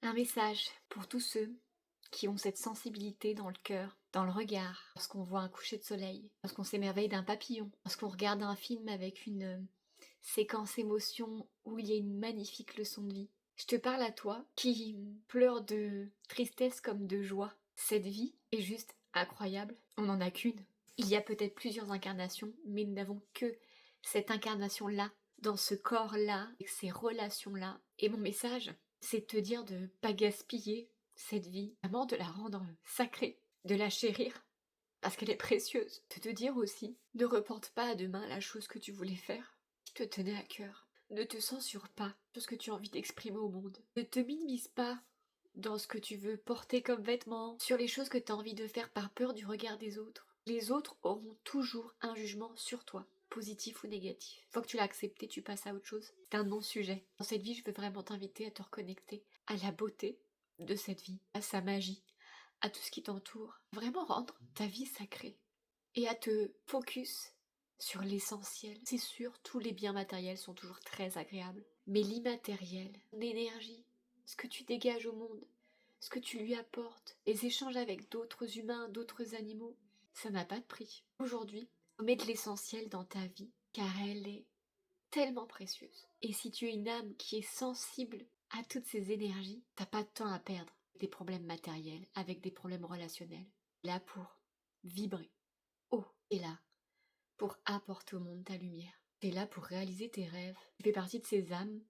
Un message pour tous ceux qui ont cette sensibilité dans le cœur, dans le regard, lorsqu'on voit un coucher de soleil, lorsqu'on s'émerveille d'un papillon, lorsqu'on regarde un film avec une séquence émotion où il y a une magnifique leçon de vie. Je te parle à toi qui pleure de tristesse comme de joie. Cette vie est juste incroyable. On n'en a qu'une. Il y a peut-être plusieurs incarnations, mais nous n'avons que cette incarnation-là, dans ce corps-là, avec ces relations-là. Et mon message, c'est de te dire de pas gaspiller cette vie, vraiment de la rendre sacrée, de la chérir, parce qu'elle est précieuse. De te dire aussi, ne reporte pas à demain la chose que tu voulais faire, qui te tenait à cœur. Ne te censure pas sur ce que tu as envie d'exprimer au monde. Ne te minimise pas dans ce que tu veux porter comme vêtements, sur les choses que tu as envie de faire par peur du regard des autres. Les autres auront toujours un jugement sur toi, positif ou négatif. Une fois que tu l'as accepté, tu passes à autre chose. C'est un non-sujet. Dans cette vie, je veux vraiment t'inviter à te reconnecter à la beauté de cette vie, à sa magie, à tout ce qui t'entoure. Vraiment rendre ta vie sacrée. Et à te focus sur l'essentiel. C'est sûr, tous les biens matériels sont toujours très agréables. Mais l'immatériel, l'énergie, ce que tu dégages au monde, ce que tu lui apportes, les échanges avec d'autres humains, d'autres animaux, ça n'a pas de prix. Aujourd'hui, mets de l'essentiel dans ta vie, car elle est tellement précieuse. Et si tu es une âme qui est sensible à toutes ces énergies, t'as pas de temps à perdre avec des problèmes matériels, avec des problèmes relationnels. Là pour vibrer haut et là pour apporter au monde ta lumière. T'es là pour réaliser tes rêves. Tu fais partie de ces âmes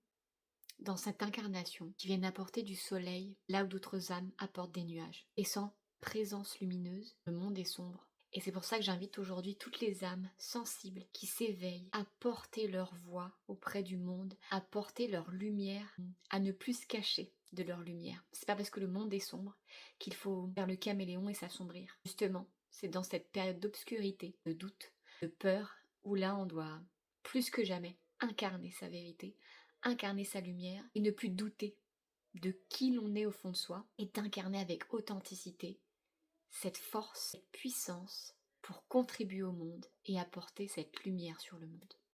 dans cette incarnation qui viennent apporter du soleil là où d'autres âmes apportent des nuages. Et sans présence lumineuse, le monde est sombre. Et c'est pour ça que j'invite aujourd'hui toutes les âmes sensibles qui s'éveillent à porter leur voix auprès du monde, à porter leur lumière, à ne plus se cacher de leur lumière. C'est pas parce que le monde est sombre qu'il faut faire le caméléon et s'assombrir. Justement, c'est dans cette période d'obscurité, de doute, de peur, où là on doit plus que jamais incarner sa vérité, incarner sa lumière et ne plus douter de qui l'on est au fond de soi et d'incarner avec authenticité cette force, cette puissance pour contribuer au monde et apporter cette lumière sur le monde.